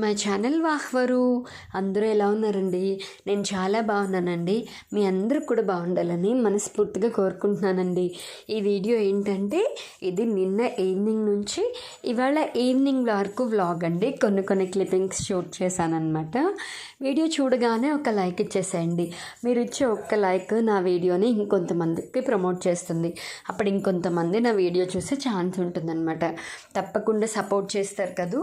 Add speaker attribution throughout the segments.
Speaker 1: My channel వాహ్వరు. అందరూ ఎలా ఉన్నారండి? నేను చాలా బాగున్నానండి. మీ అందరూ కూడా బాగుండాలని మనస్ఫూర్తిగా కోరుకుంటున్నానండి. ఈ వీడియో ఏంటంటే ఇది నిన్న ఈవినింగ్ నుంచి ఇవాళ ఈవినింగ్ వరకు వ్లాగ్ అండి. కొన్ని క్లిప్పింగ్స్ షూట్ చేశానన్నమాట. వీడియో చూడగానే ఒక లైక్ ఇచ్చేసేయండి. మీరు ఇచ్చే ఒక్క లైక్ నా వీడియోని ఇంకొంతమందికి ప్రమోట్ చేస్తుంది. అప్పుడు ఇంకొంతమంది నా వీడియో చూసే ఛాన్స్ ఉంటుందన్నమాట. తప్పకుండా సపోర్ట్ చేస్తారు కదూ.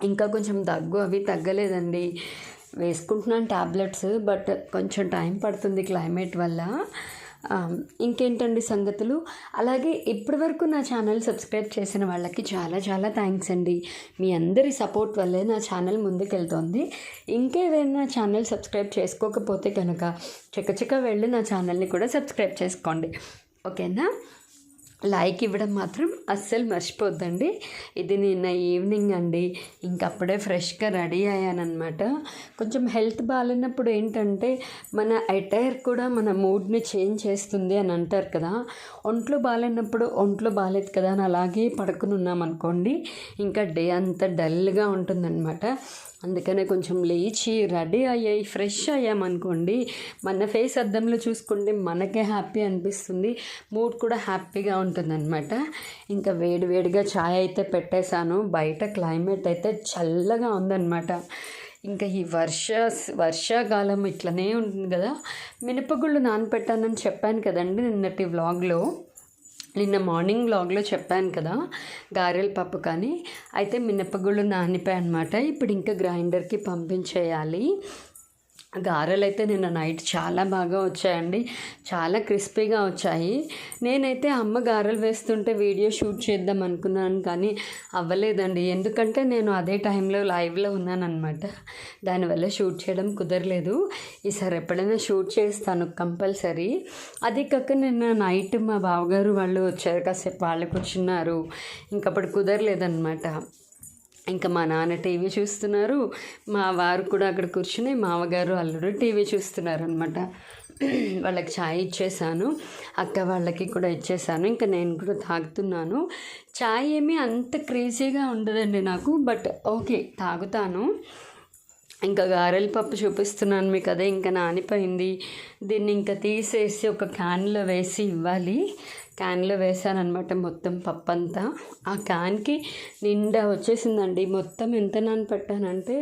Speaker 1: ఇంకా కొంచెం దగ్గు అవి తగ్గలేదండి. వేసుకుంటున్నాను టాబ్లెట్స్, బట్ కొంచెం టైం పడుతుంది క్లైమేట్ వల్ల. ఇంకేంటండి సంగతులు? అలాగే ఇప్పటి వరకు నా ఛానల్ సబ్స్క్రైబ్ చేసిన వాళ్ళకి చాలా చాలా థ్యాంక్స్ అండి. మీ అందరి సపోర్ట్ వల్లే నా ఛానల్ ముందుకెళ్తోంది. ఇంకేమైనా ఛానల్ సబ్స్క్రైబ్ చేసుకోకపోతే కనుక చకచక వెళ్ళి నా ఛానల్ని కూడా సబ్స్క్రైబ్ చేసుకోండి, ఓకేనా? లైక్ ఇవ్వడం మాత్రం అస్సలు మర్చిపోద్దండి. ఇది నిన్న ఈవినింగ్ అండి. ఇంకప్పుడే ఫ్రెష్గా రెడీ అయ్యానమాట. కొంచెం హెల్త్ బాగాలేనప్పుడు ఏంటంటే మన అటైర్ కూడా మన మూడ్ని చేంజ్ చేస్తుంది అని అంటారు కదా. ఒంట్లో బాగాలేనప్పుడు ఒంట్లో బాగాలేదు కదా అని అలాగే పడుకుని ఉన్నామనుకోండి, ఇంకా డే అంతా డల్గా ఉంటుందన్నమాట. అందుకనే కొంచెం లేచి రెడీ అయ్యాయి ఫ్రెష్ అయ్యామనుకోండి, మన ఫేస్ అద్దంలో చూసుకుంటే మనకే హ్యాపీ అనిపిస్తుంది, మూడ్ కూడా హ్యాపీగా ఉంటుందన్నమాట. ఇంకా వేడివేడిగా ఛాయ్ అయితే పెట్టేశాను. బయట క్లైమేట్ అయితే చల్లగా ఉందన్నమాట. ఇంకా ఈ వర్షాకాలం ఇట్లనే ఉంటుంది కదా. మినపగుళ్ళు నానపెట్టానని చెప్పాను కదండి నిన్నటి వ్లాగ్లో. నిన్న మార్నింగ్ వ్లాగ్లో చెప్పాను కదా, గారెల పప్పు కానీ. అయితే మినపగుళ్ళు నానిపోయాయి అన్నమాట. ఇప్పుడు ఇంకా గ్రైండర్కి పంపించేయాలి. గారెలు అయితే నిన్న నైట్ చాలా బాగా వచ్చాయండి, చాలా క్రిస్పీగా వచ్చాయి. నేనైతే అమ్మ గారెలు వేస్తుంటే వీడియో షూట్ చేద్దాం అనుకున్నాను, కానీ అవ్వలేదండి. ఎందుకంటే నేను అదే టైంలో లైవ్లో ఉన్నానన్నమాట. దానివల్ల షూట్ చేయడం కుదరలేదు. ఈసారి ఎప్పుడైనా షూట్ చేస్తాను కంపల్సరీ. అది కాక నిన్న నైట్ మా బావగారు వాళ్ళు వచ్చారు, కాసేపు వాళ్ళు కూర్చున్నారు. ఇంకప్పుడు కుదరలేదన్నమాట. ఇంకా మా నాన్న టీవీ చూస్తున్నారు, మా వారు కూడా అక్కడ కూర్చుని మామగారు అల్లుడు టీవీ చూస్తున్నారు అనమాట. వాళ్ళకి ఛాయ్ ఇచ్చేసాను, అక్క వాళ్ళకి కూడా ఇచ్చేసాను. ఇంకా నేను కూడా తాగుతున్నాను. ఛాయ్ ఏమీ అంత క్రేజీగా ఉండదండి నాకు, బట్ ఓకే తాగుతాను. ఇంకా గారెల పప్పు చూపిస్తున్నాను మీకు, అదే ఇంకా నానిపోయింది. దీన్ని ఇంకా తీసేసి ఒక క్యాన్లో వేసి ఇవ్వాలి. క్యాన్లో వేసానమాట మొత్తం పప్పు అంతా. ఆ క్యాన్కి నిండా వచ్చేసిందండి. మొత్తం ఎంత నానపెట్టానంటే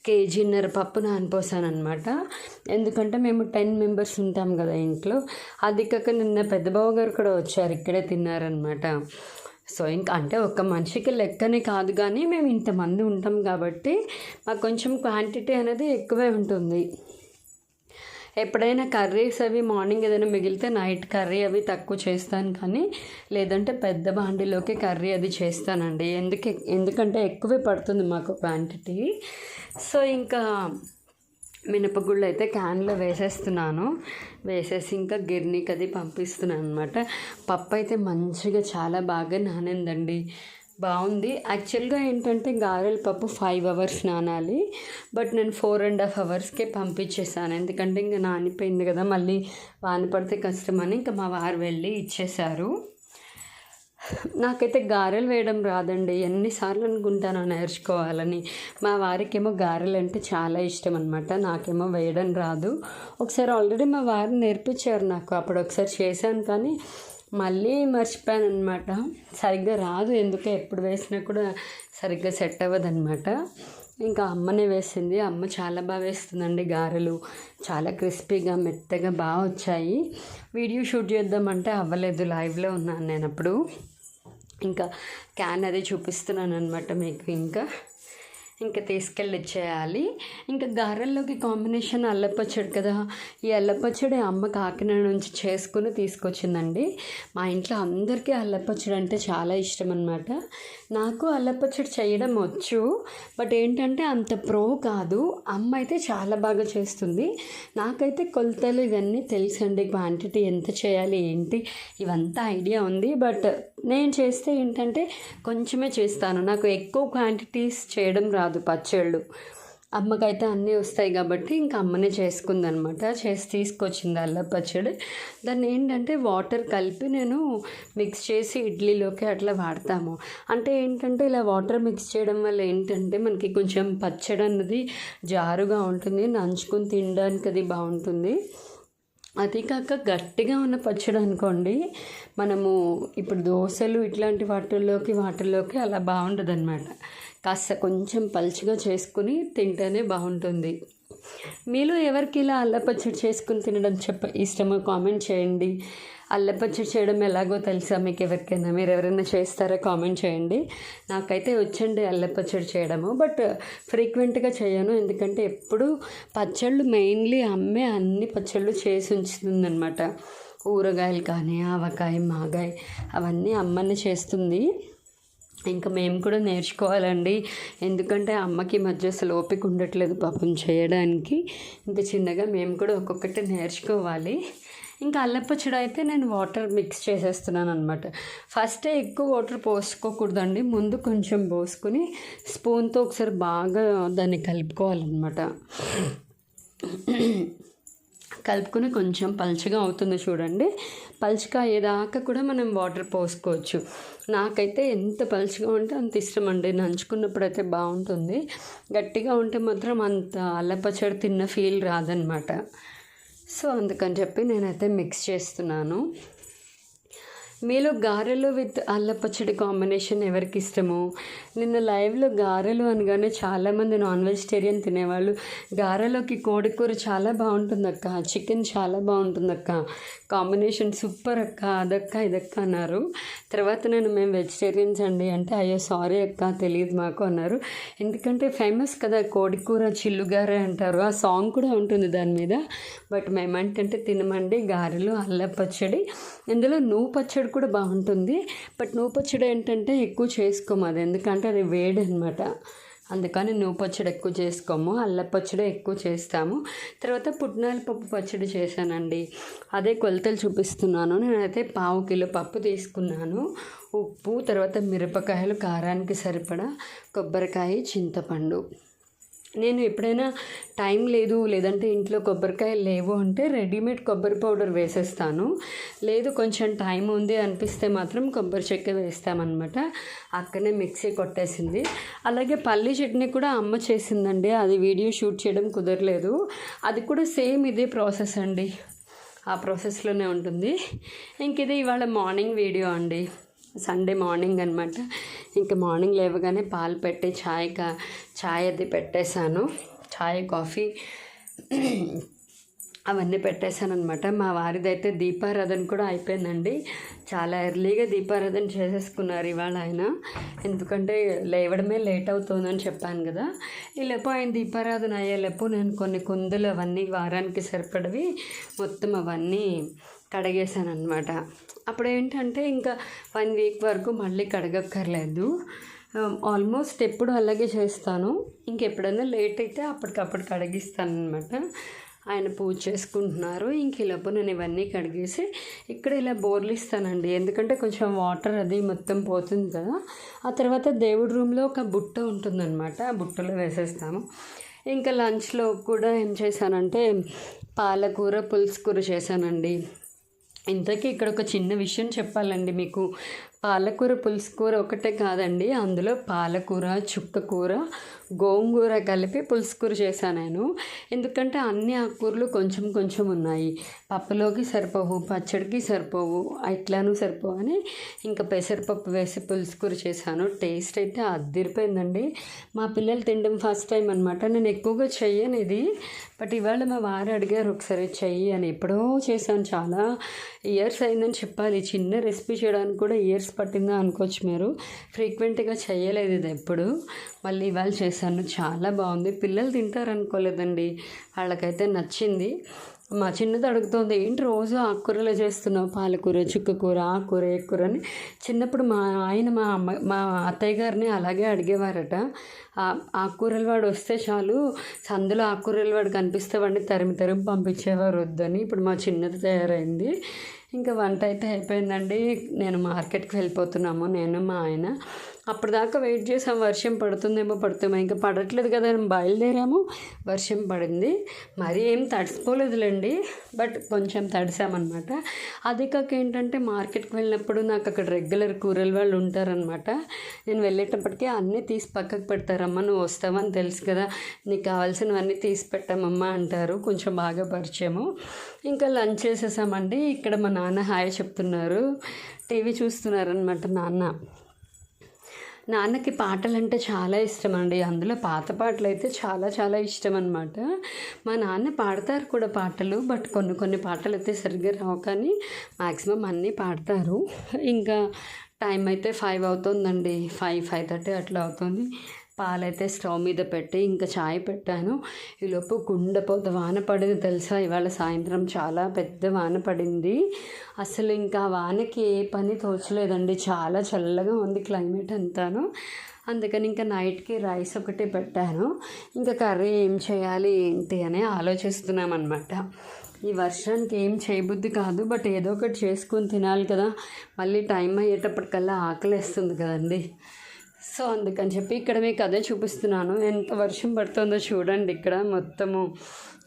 Speaker 1: 1.5 kg పప్పు నానిపోసానమాట. ఎందుకంటే మేము 10 మెంబర్స్ ఉంటాం కదా ఇంట్లో. అది కాక నిన్న పెద్ద బావ గారు కూడా వచ్చారు, ఇక్కడే తిన్నారనమాట. సో ఇంకా అంటే ఒక మనిషికి లెక్కనే కాదు, కానీ మేము ఇంతమంది ఉంటాం కాబట్టి మాకు కొంచెం క్వాంటిటీ అనేది ఎక్కువే ఉంటుంది. ఎప్పుడైనా కర్రీస్ అవి మార్నింగ్ ఏదైనా మిగిలితే నైట్ కర్రీ అవి తక్కువ చేస్తాను, కానీ లేదంటే పెద్ద బాండిలోకి కర్రీ అది చేస్తానండి. ఎందుకంటే ఎక్కువే పడుతుంది మాకు క్వాంటిటీ. సో ఇంకా మినపగుళ్ళు అయితే క్యాన్లో వేసేస్తున్నాను. వేసేసి ఇంకా గిర్నీకి అది పంపిస్తున్నాను అనమాట. పప్పు అయితే మంచిగా చాలా బాగా నానిందండి, బాగుంది. యాక్చువల్గా ఏంటంటే గారెల పప్పు 5 hours నానాలి, బట్ నేను 4.5 hours పంపించేసాను. ఎందుకంటే ఇంకా నానిపోయింది కదా, మళ్ళీ వాన పడితే కష్టమని ఇంకా మా వారు వెళ్ళి ఇచ్చేశారు. నాకైతే గారెలు వేయడం రాదండి. ఎన్నిసార్లు అనుకుంటానో నేర్చుకోవాలని. మా వారికేమో గారెలు అంటే చాలా ఇష్టం అనమాట, నాకేమో వేయడం రాదు. ఒకసారి ఆల్రెడీ మా వారు నేర్పించారు నాకు, అప్పుడు ఒకసారి చేశాను, కానీ మళ్ళీ మర్చిపోయాను అనమాట. సరిగ్గా రాదు, ఎందుకే ఎప్పుడు వేసినా కూడా సరిగ్గా సెట్ అవ్వదన్నమాట. ఇంకా అమ్మనే వేసింది. అమ్మ చాలా బాగా వేస్తుందండి గారెలు, చాలా క్రిస్పీగా మెత్తగా బాగా వచ్చాయి. వీడియో షూట్ చేద్దామంటే అవ్వలేదు, లైవ్లో ఉన్నాను నేను అప్పుడు. ఇంకా క్యాన్ అది చూపిస్తున్నాను అనమాట మీకు. ఇంకా తీసుకెళ్ళి ఇచ్చేయాలి. ఇంకా గారెల్లోకి కాంబినేషన్ అల్లపచ్చడి కదా. ఈ అల్లపచ్చడి అమ్మ కాకినాడ నుంచి చేసుకుని తీసుకొచ్చిందండి. మా ఇంట్లో అందరికీ అల్లపచ్చడి అంటే చాలా ఇష్టం అనమాట. నాకు అల్లపచ్చడి చేయడం వచ్చు, బట్ ఏంటంటే అంత ప్రో కాదు. అమ్మ అయితే చాలా బాగా చేస్తుంది. నాకైతే కొలతలు ఇవన్నీ తెలుసండి, క్వాంటిటీ ఎంత చేయాలి ఏంటి ఇవంతా ఐడియా ఉంది. బట్ నేను చేస్తే ఏంటంటే కొంచెమే చేస్తాను, నాకు ఎక్కువ క్వాంటిటీస్ చేయడం రాదు పచ్చళ్ళు. అమ్మకైతే అన్నీ వస్తాయి కాబట్టి ఇంకా అమ్మనే చేసుకుందనమాట. చేసి తీసుకొచ్చింది అల్లం పచ్చడి. దాన్ని ఏంటంటే వాటర్ కలిపి నేను మిక్స్ చేసి ఇడ్లీలోకి అట్లా వాడతాము. అంటే ఏంటంటే ఇలా వాటర్ మిక్స్ చేయడం వల్ల ఏంటంటే మనకి కొంచెం పచ్చడి అన్నది జారుగా ఉంటుంది, నంచుకొని తినడానికి అది బాగుంటుంది. అది కాక గట్టిగా ఉన్న పచ్చడి అనుకోండి, మనము ఇప్పుడు దోశలు ఇట్లాంటి వాటిల్లోకి అలా బాగుంటుంది అనమాట. కాస్త కొంచెం పలుచగా చేసుకుని తింటేనే బాగుంటుంది. మీలో ఎవరికి ఇలా అల్లం పచ్చడి చేసుకుని తినడం ఇష్టమో కామెంట్ చేయండి. అల్లం పచ్చడి చేయడం ఎలాగో తెలుసా మీకు ఎవరికైనా? మీరు ఎవరైనా చేస్తారా కామెంట్ చేయండి. నాకైతే వచ్చండి అల్లం పచ్చడి చేయడము, బట్ ఫ్రీక్వెంట్గా చేయను. ఎందుకంటే ఎప్పుడు పచ్చళ్ళు మెయిన్లీ అమ్మే అన్ని పచ్చళ్ళు చేసి ఉంచుతుందన్నమాట. ఊరగాయలు కానీ ఆవకాయ, మాగాయ అవన్నీ అమ్మనే చేస్తుంది. ఇంకా మేము కూడా నేర్చుకోవాలండి. ఎందుకంటే అమ్మకి మధ్య అసలు ఓపిక ఉండట్లేదు పాపం చేయడానికి. ఇంకా చిన్నగా మేము కూడా ఒక్కొక్కటి నేర్చుకోవాలి. ఇంకా అల్లం పచ్చడి అయితే నేను వాటర్ మిక్స్ చేసేస్తున్నాను అనమాట. ఫస్టే ఎక్కువ వాటర్ పోసుకోకూడదండి, ముందు కొంచెం పోసుకొని స్పూన్తో ఒకసారి బాగా దాన్ని కలుపుకోవాలన్నమాట. కలుపుకొని కొంచెం పలుచగా అవుతుంది చూడండి. పలుచగా అయ్యేదాకా కూడా మనం వాటర్ పోసుకోవచ్చు. నాకైతే ఎంత పలుచగా ఉంటే అంత ఇష్టం అండి. నంచుకున్నప్పుడు అయితే బాగుంటుంది. గట్టిగా ఉంటే మాత్రం అంత అల్లం పచ్చడి తిన్న ఫీల్ రాదనమాట. సో అందుకని చెప్పి నేనైతే మిక్స్ చేస్తున్నాను. మీలో గారెలు విత్ అల్లం పచ్చడి కాంబినేషన్ ఎవరికి ఇష్టము? నిన్న లైవ్లో గారెలు అనగానే చాలామంది నాన్ వెజిటేరియన్ తినేవాళ్ళు గారెలోకి కోడికూర చాలా బాగుంటుంది అక్క, చికెన్ చాలా బాగుంటుంది అక్క, కాంబినేషన్ సూపర్ అక్క, అదక్క ఇదక్క అన్నారు. తర్వాత మేము వెజిటేరియన్స్ అండి అంటే అయ్యో సారీ అక్క తెలియదు మాకు అన్నారు. ఎందుకంటే ఫేమస్ కదా కోడికూర చిల్లుగారె అంటారు, ఆ సాంగ్ కూడా ఉంటుంది దాని మీద. బట్ మేమంటే తినమండి గారెలు అల్లం పచ్చడి. ఇందులో నువ్వు పచ్చడి కూడా బాగుంటుంది. బట్ నువ్వు పచ్చడి ఏంటంటే ఎక్కువ చేసుకోము, అది ఎందుకంటే అది వేడి అనమాట. అందుకని నువ్వు పచ్చడి ఎక్కువ చేసుకోము, అల్లం పచ్చడి ఎక్కువ చేస్తాము. తర్వాత పుట్నాల పప్పు పచ్చడి చేశానండి. అదే కొలతలు చూపిస్తున్నాను. నేనైతే 1/2 కిలో పప్పు తీసుకున్నాను. ఉప్పు, తర్వాత మిరపకాయలు కారానికి సరిపడా, కొబ్బరికాయ, చింతపండు. నేను ఎప్పుడైనా టైం లేదు లేదంటే ఇంట్లో కొబ్బరికాయలు లేవు అంటే రెడీమేడ్ కొబ్బరి పౌడర్ వేసేస్తాను. లేదు కొంచెం టైం ఉంది అనిపిస్తే మాత్రం కొబ్బరి చెక్క వేస్తామన్నమాట. అక్కనే మిక్సీ కొట్టేసింది. అలాగే పల్లీ చట్నీ కూడా అమ్మ చేసిందండి. అది వీడియో షూట్ చేయడం కుదరలేదు. అది కూడా సేమ్ ఇదే ప్రాసెస్ అండి, ఆ ప్రాసెస్లోనే ఉంటుంది. ఇంక ఇది ఇవాళ మార్నింగ్ వీడియో అండి, సండే మార్నింగ్ అనమాట. ఇంకా మార్నింగ్ లేవగానే పాలు పెట్టి చాయ్ అది పెట్టేశాను. చాయ్, కాఫీ అవన్నీ పెట్టేశాను అనమాట. మా వారిదైతే దీపారాధన కూడా అయిపోయిందండి. చాలా ఎర్లీగా దీపారాధన చేసేసుకున్నారు ఇవాళ ఆయన. ఎందుకంటే లేవడమే లేట్ అవుతుందని చెప్పాను కదా. ఈలోపు ఆయన దీపారాధన అయ్యేలోపు నేను కొన్ని కుందులు అవన్నీ వారానికి సరిపడవి మొత్తం అవన్నీ కడిగేశాను అనమాట. అప్పుడు ఏంటంటే ఇంకా 1 వీక్ వరకు మళ్ళీ కడగక్కర్లేదు. ఆల్మోస్ట్ ఎప్పుడు అలాగే చేస్తాను. ఇంకెప్పుడైనా లేట్ అయితే అప్పటికప్పుడు కడిగిస్తాను అనమాట. ఆయన పూజ చేసుకుంటున్నారు. ఇంక ఈలోపు నేను ఇవన్నీ కడిగేసి ఇక్కడ ఇలా బోర్లు ఇస్తానండి. ఎందుకంటే కొంచెం వాటర్ అది మొత్తం పోతుంది కదా. ఆ తర్వాత దేవుడి రూమ్లో ఒక బుట్ట ఉంటుందన్నమాట, ఆ బుట్టలో వేసేస్తాము. ఇంకా లంచ్లో కూడా ఏం చేశానంటే పాలకూర, పులుసు కూర చేశానండి. ఇంతకీ ఇక్కడ ఒక చిన్న విషయం చెప్పాలండి మీకు. పాలకూర, పులుసు కూర ఒకటే కాదండి, అందులో పాలకూర, చుక్కకూర, గోంగూర కలిపి పులుసు కూర చేశాను నేను. ఎందుకంటే అన్ని ఆకుకూరలు కొంచెం కొంచెం ఉన్నాయి, పప్పులోకి సరిపోవు, పచ్చడికి సరిపోవు, ఇట్లానూ సరిపోవు అని ఇంకా పెసరపప్పు వేసి పులుసు కూర చేశాను. టేస్ట్ అయితే అదిరిపోయిందండి. మా పిల్లలు తినడం ఫస్ట్ టైం అనమాట. నేను ఎక్కువగా చెయ్యను ఇది, బట్ ఇవాళ మా వారు అడిగారు ఒకసారి చెయ్యి అని. ఎప్పుడో చేశాను, చాలా ఇయర్స్ అయిందని చెప్పాలి. చిన్న రెసిపీ చేయడానికి కూడా ఇయర్స్ పట్టిందా అనుకోవచ్చు మీరు. ఫ్రీక్వెంట్గా చేయలేదు ఇది ఎప్పుడు, మళ్ళీ ఇవాళ చేశాను. చాలా బాగుంది. పిల్లలు తింటారు అనుకోలేదండి, వాళ్ళకైతే నచ్చింది. మా చిన్నది అడుగుతుంది, ఏంటి రోజు ఆకుకూరలో చేస్తున్నావు, పాలకూర, చుక్కకూర, ఆకుకూర, ఎక్కుర అని. చిన్నప్పుడు మా అత్తయ్య గారిని అలాగే అడిగేవారట. ఆకుకూరల వాడు వస్తే చాలు, సందులో ఆకుకూరల వాడు కనిపిస్తే వాడిని తరిమి పంపించేవారు వద్దని. ఇప్పుడు మా చిన్నది తయారైంది. ఇంకా వంట అయితే అయిపోయిందండి. నేను మార్కెట్కి వెళ్ళిపోతున్నాము, నేను మా ఆయన. అప్పటిదాకా వెయిట్ చేసాం వర్షం పడుతుందేమో ఇంకా పడట్లేదు కదా అని బయలుదేరాము, వర్షం పడింది. మరీ ఏం తడిసిపోలేదులేండి, బట్ కొంచెం తడిసామన్నమాట. అది కాక ఏంటంటే మార్కెట్కి వెళ్ళినప్పుడు నాకు అక్కడ రెగ్యులర్ కూరల వాళ్ళు ఉంటారనమాట. నేను వెళ్ళేటప్పటికీ అన్నీ తీసి పక్కకు పెడతారమ్మా, నువ్వు వస్తావని తెలుసు కదా, నీకు కావాల్సినవన్నీ తీసి పెట్టామమ్మా అంటారు. కొంచెం బాగా పరిచయము. ఇంకా లంచ్ చేసేసామండి. ఇక్కడ మా నాన్న హాయ్ చెప్తున్నారు, టీవీ చూస్తున్నారనమాట. నాన్నకి పాటలు అంటే చాలా ఇష్టం అండి. అందులో పాత పాటలు అయితే చాలా చాలా ఇష్టం అనమాట. మా నాన్న పాడతారు కూడా పాటలు, బట్ కొన్ని పాటలు అయితే సరిగ్గా రావు, కానీ మ్యాక్సిమం అన్నీ పాడతారు. ఇంకా టైం అయితే 5 అవుతుందండి, 5:30 అట్లా అవుతుంది. పాలైతే స్టవ్ మీద పెట్టి ఇంకా చాయ్ పెట్టాను. ఈలోపు కుండపోత వాన పడింది తెలుసా. ఇవాళ సాయంత్రం చాలా పెద్ద వాన పడింది. అసలు ఇంకా వానకి ఏ పని తోచలేదండి, చాలా చల్లగా ఉంది క్లైమేట్ అంతాను. అందుకని ఇంకా నైట్కి రైస్ ఒకటి పెట్టాను. ఇంకా కర్రీ ఏం చేయాలి ఏంటి అని ఆలోచిస్తున్నాం అనమాట. ఈ వర్షానికి ఏం చేయబుద్ధి కాదు, బట్ ఏదో ఒకటి చేసుకొని తినాలి కదా, మళ్ళీ టైం అయ్యేటప్పటికల్లా ఆకలేస్తుంది కదండి. సో అందుకని చెప్పి ఇక్కడ మీకు అదే చూపిస్తున్నాను. ఎంత వర్షం పడుతుందో చూడండి. ఇక్కడ మొత్తము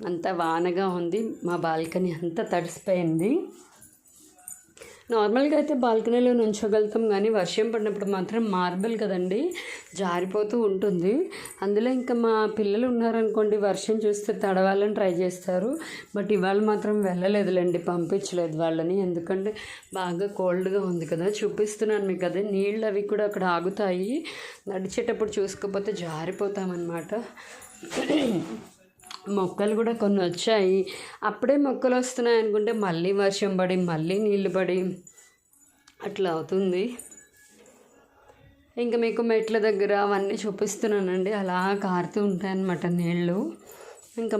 Speaker 1: అంత వానగా ఉంది. మా బాల్కనీ అంతా తడిసిపోయింది. నార్మల్గా అయితే బాల్కనీలో నుంచోగలుగుతాం, కానీ వర్షం పడినప్పుడు మాత్రం మార్బుల్ కదండి, జారిపోతూ ఉంటుంది. అందులో ఇంకా మా పిల్లలు ఉన్నారనుకోండి, వర్షం చూస్తే తడవాలని ట్రై చేస్తారు. బట్ ఇవాళ మాత్రం వెళ్ళలేదులేండి, పంపించలేదు వాళ్ళని. ఎందుకంటే బాగా కోల్డ్గా ఉంది కదా. చూపిస్తున్నాను మీకు అదే, నీళ్ళు అవి కూడా అక్కడ ఆగుతాయి. నడిచేటప్పుడు చూసుకోకపోతే జారిపోతామన్నమాట. మొక్కలు కూడా కొన్ని వచ్చాయి. అప్పుడే మొక్కలు వస్తున్నాయి అనుకుంటే మళ్ళీ వర్షం పడి మళ్ళీ నీళ్ళు పడి అట్లా అవుతుంది. ఇంకా మీకు మెట్ల దగ్గర అవన్నీ చూపిస్తున్నానండి, అలా కారుతూ ఉంటాయన్నమాట నీళ్ళు. ఇంకా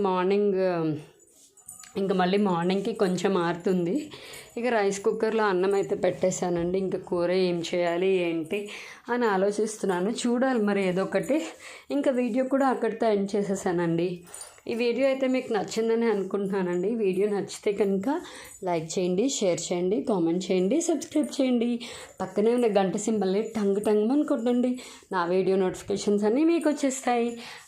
Speaker 1: మళ్ళీ మార్నింగ్కి కొంచెం ఆరుతుంది. ఇక రైస్ కుక్కర్లో అన్నం అయితే పెట్టేశానండి. ఇంకా కూర ఏం చేయాలి ఏంటి అని ఆలోచిస్తున్నాను. చూడాలి మరి ఏదో ఒకటి. ఇంకా వీడియో కూడా అక్కడితో ఎండ్ చేసేసానండి. ఈ వీడియో అయితే మీకు నచ్చిందని అనుకుంటున్నానండి. వీడియో నచ్చితే కనుక లైక్ చేయండి, షేర్ చేయండి, కామెంట్ చేయండి, సబ్స్క్రైబ్ చేయండి. పక్కనే ఉన్న గంట సింబల్ని టంగ్ అని కొట్టండి. నా వీడియో నోటిఫికేషన్స్ అన్నీ మీకు వచ్చేస్తాయి.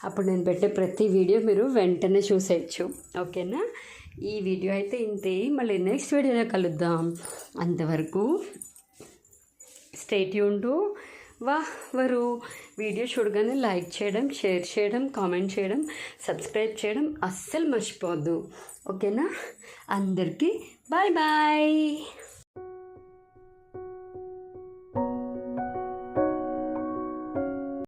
Speaker 1: అప్పుడు నేను పెట్టే ప్రతి వీడియో మీరు వెంటనే చూసేయచ్చు. ఓకేనా? ఈ వీడియో అయితే ఇంతే. మళ్ళీ నెక్స్ట్ వీడియోలో కలుద్దాం. అంతవరకు స్టే ట్యూన్ టు వాహ్వరు. వీడియో చూడగానే లైక్ చేయడం, షేర్ చేయడం, కామెంట్ చేయడం, సబ్స్క్రైబ్ చేయడం అస్సలు మర్చిపోవద్దు. ఓకేనా? అందరికీ బాయ్ బాయ్.